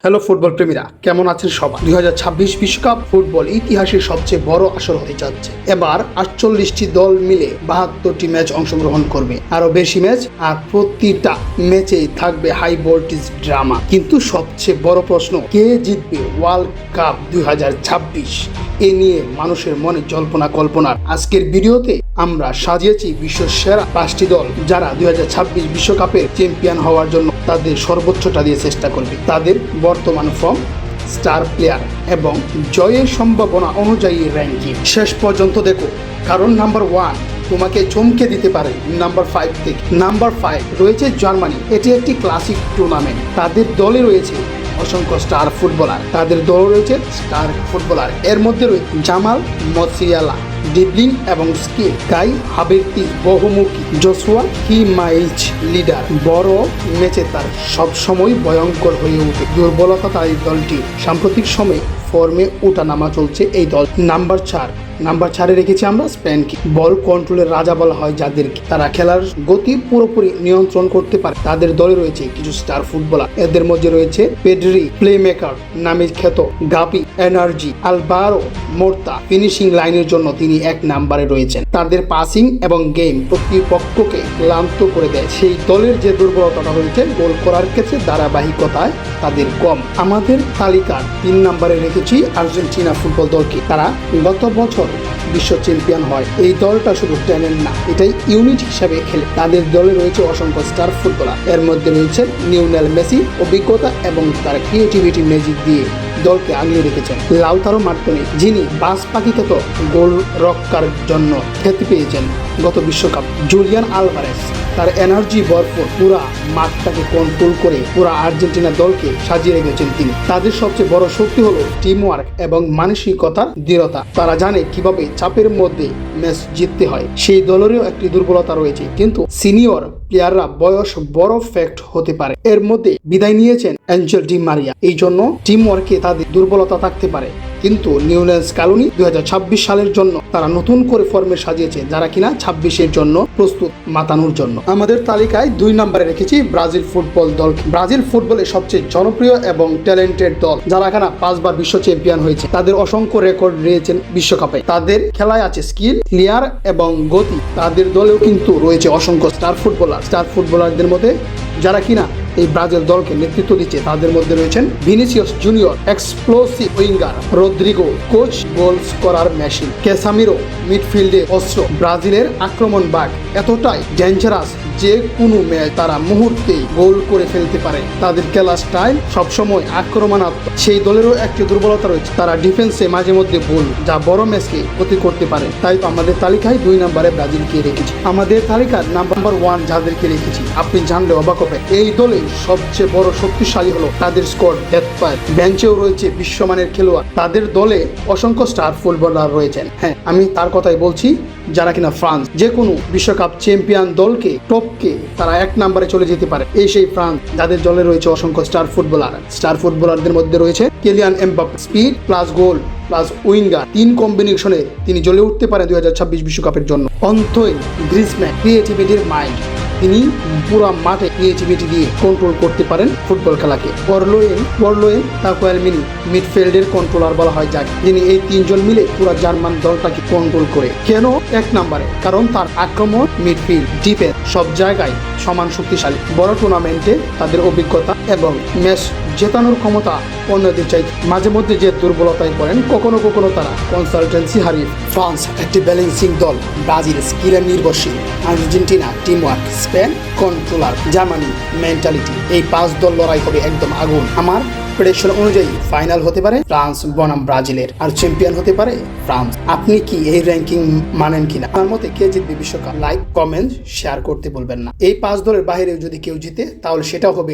Hello football প্রেমীরা, কেমন আছেন সবাই? 2026 বিশ্বকাপ ফুটবল ইতিহাসের সবচেয়ে বড় আসর হতে যাচ্ছে। এবার 48টি দল মিলে 72টি ম্যাচ অংশগ্রহণ করবে, আরো বেশি ম্যাচ, আর প্রতিটা ম্যাচেই থাকবে হাই ভোল্টেজ ড্রামা। কিন্তু সবচেয়ে বড় প্রশ্ন, কে জিতবে ওয়ার্ল্ড কাপ 2026? এ নিয়ে মানুষের মনে জল্পনা কল্পনার। আজকের ভিডিওতে আমরা সাজিয়েছি বিশ্বের সেরা 5টি দল, যারা 2026 বিশ্বকাপের চ্যাম্পিয়ন হওয়ার জন্য তাদের সর্বোচ্চটা দিয়ে চেষ্টা করবে। তাদের বর্তমান ফর্ম, স্টার প্লেয়ার এবং জয়ের সম্ভাবনা অনুযায়ী র্যাঙ্কিং শেষ পর্যন্ত দেখো, কারণ নাম্বার 1 তোমাকে চমকে দিতে পারে নাম্বার 5 থেকে। নাম্বার 5 রয়েছে জার্মানি। এটি একটি ক্লাসিক টুর্নামেন্ট। তাদের দলে রয়েছে অসংখ্য স্টার ফুটবলার। এর মধ্যে রয়েছে জামাল মসিয়ালা, ডিবলিং এবং স্কিল, গাই হাবেরতিজ বহুমুখী, জোসুয়া কিমাইচ লিডার। বড় ম্যাচে তার সবসময় ভয়ঙ্কর হয়ে ওঠে। দুর্বলতা তার এই দলটি সাম্প্রতিক সময়ে ফর্মে ওঠানামা চলছে এই দল। নাম্বার 4-এ রেখেছি আমরা স্পেনকে। বল কন্ট্রোলের রাজা বলা হয় যাদেরকে। তারা খেলার গতি পুরোপুরি নিয়ন্ত্রণ করতে পারে। তাদের দলে রয়েছে কিছু স্টার ফুটবলার। এদের মধ্যে রয়েছে পেড্রি, প্লেমেকার নামে খ্যাত, গাপি, এনার্জি, আলভারো মোর্তা। ফিনিশিং লাইনের জন্য তিনি 1 নম্বরে রয়েছেন। তাদের পাসিং এবং গেম প্রতিপক্ষকে ক্লান্ত করে দেয়। সেই দলের যে দুর্বলতাটা রয়েছে, গোল করার ক্ষেত্রে ধারাবাহিকতায় তাদের কম। আমাদের তালিকার 3 নম্বরে রেখেছি আর্জেন্টিনা ফুটবল দলকে। তারা গত বছর বিশ্ব চ্যাম্পিয়ন হয়। এই দলটা শুধু ট্যালেন্ট না, এটাই ইউনিট হিসাবে খেলে। তাদের দলে রয়েছে অসংখ্য স্টার ফুটবলার। এর মধ্যে রয়েছে লিওনেল মেসি, অভিজ্ঞতা এবং তার ক্রিয়েটিভিটি ম্যাজিক দিয়ে দলকে আগিয়ে রেখেছেন। লাউতারো মার্টিনেজ, যিনি বাস পাখিখ্যাত গোল রক্ষার জন্য খ্যাতি পেয়েছেন গত বিশ্বকাপ। জুলিয়ান আলভারেজ, তার এনার্জি ভরপুর, পুরা মাঠটাকে কন্ট্রোল করে পুরা আর্জেন্টিনা দলকে সাজিয়ে রেখেছেন তিনি। তাদের সবচেয়ে বড় শক্তি হলো টিম ওয়ার্ক এবং মানসিকতার দৃঢ়তা। তারা জানে কিভাবে চাপের মধ্যে ম্যাচ জিততে হয়। সেই দলেরও একটি দুর্বলতা রয়েছে, কিন্তু সিনিয়র প্লেয়াররা বয়স বড় ফ্যাক্ট হতে পারে। এর মধ্যে বিদায় নিয়েছেন অ্যাঞ্জেল ডি মারিয়া। এই জন্য টিম ওয়ার্কে তাদের দুর্বলতা থাকতে পারে, কিন্তু লিওনেল স্ক্যালোনি 2026 সালের জন্য তারা নতুন করে ফর্মে সাজিয়েছে, যারা কিনা 26-এর জন্য প্রস্তুত মাতানোর জন্য। আমাদের তালিকায় 2 নম্বরে রেখেছি ব্রাজিল ফুটবল দল। ব্রাজিল ফুটবলের সবচেয়ে জনপ্রিয় এবং ট্যালেন্টেড দল, যারা কিনা 5 বার বিশ্ব চ্যাম্পিয়ন হয়েছে। তাদের অসংখ্য রেকর্ড রয়েছে বিশ্বকাপে। তাদের খেলায় আছে স্কিল, ক্লিয়ার এবং গতি। তাদের দলেও কিন্তু রয়েছে অসংখ্য স্টার ফুটবলারদের মধ্যে যারা কিনা এই ব্রাজিল দলকে নেতৃত্ব দিচ্ছে। তাদের মধ্যে রয়েছেন Vinicius Junior, explosive winger, Rodrygo, coach goals করার মেশিন, ক্যাসামিরো, মিডফিল্ডে অস্ত্র। ব্রাজিলের আক্রমণ বাগ এতটাই ডেঞ্জারাস যে কোনো ম্যাচ তারা মুহূর্তেই গোল করে ফেলতে পারে। তাদের খেলা স্টাইল সবসময় আক্রমণাত্মক। সেই দলেরও একটি দুর্বলতা রয়েছে, তারা ডিফেন্সে মাঝে মধ্যে ভুল, যা বড় ম্যাচকে ক্ষতি করতে পারে। তাই তো আমাদের তালিকায় 2 নম্বরে ব্রাজিলকে রেখেছি। আমাদের তালিকার নাম্বার 1 যাদেরকে রেখেছি, আপনি জানলে অবাক হবেন। এই দলে সবচেয়ে বড় শক্তিশালী হলো তাদের স্কোয়াড ডেপথ। বেঞ্চেও রয়েছে বিশ্বমানের খেলোয়াড়। তাদের দলে অসংখ্য স্টার ফুটবলার রয়েছেন। হ্যাঁ, আমি তার কথাই বলছি, যারা কিনা ফ্রান্স যে কোনো বিশ্বকাপ চ্যাম্পিয়ন দলকে টপকে তারা 1 নম্বরে চলে যেতে পারে। এই সেই ফ্রান্স, যাদের দলে রয়েছে অসংখ্য স্টার ফুটবলারদের মধ্যে রয়েছে কিলিয়ান এমবাপ্পে, স্পিড প্লাস গোল প্লাস উইঙ্গার, 3 কম্বিনেশনে তিনি জ্বলে উঠতে পারে 2026 বিশ্বকাপের জন্য। অন্তোইন গ্রিজম্যান, ক্রিয়েটিভিটির মাইন্ড, তিনি পুরো মাঠে ক্রিয়েটিভিটি দিয়ে কন্ট্রোল করতে পারেন ফুটবল খেলাকে। ওরলোয়েন তাকুয়ালমিনি, মিডফিল্ডের কন্ট্রোলার বলা হয় যাকে, যিনি এই 3 জন মিলে পুরো জার্মান দলটাকে কন্ট্রোল করে। কেন 1 নম্বরে? কারণ তার আক্রমণ, মিডফিল্ড, ডিফেন্স সব জায়গায় সমান শক্তিশালী। বড় টুর্নামেন্টে তাদের অভিজ্ঞতা এবং ম্যাচ জেতানোর ক্ষমতা অন্যদের চাইতে। মাঝে মধ্যে যে দুর্বলতায় পড়েন, কখনো কখনো তারা কনসালটেন্সি হারিয়ে। ফ্রান্স একটি ব্যালেন্সিং দল, ব্রাজিল স্কিলের নির্ভরশীল, Argentina team work, Spain controller, Germany mentality. এই 5 দল লড়াই হবে একদম আগুন। আমার প্রেডিকশন অনুযায়ী ফাইনাল হতে পারে ফ্রান্স বনাম ব্রাজিলের, আর চ্যাম্পিয়ন হতে পারে ফ্রান্স। আপনি কি এই র্যাঙ্কিং মানেন কিনা? আমার মতে কে জিতবে বিশ্বকাপ, লাইক কমেন্ট শেয়ার করতে বলবেন না। এই 5 দলের বাইরে যদি কেউ জিতে, তাহলে সেটাও হবে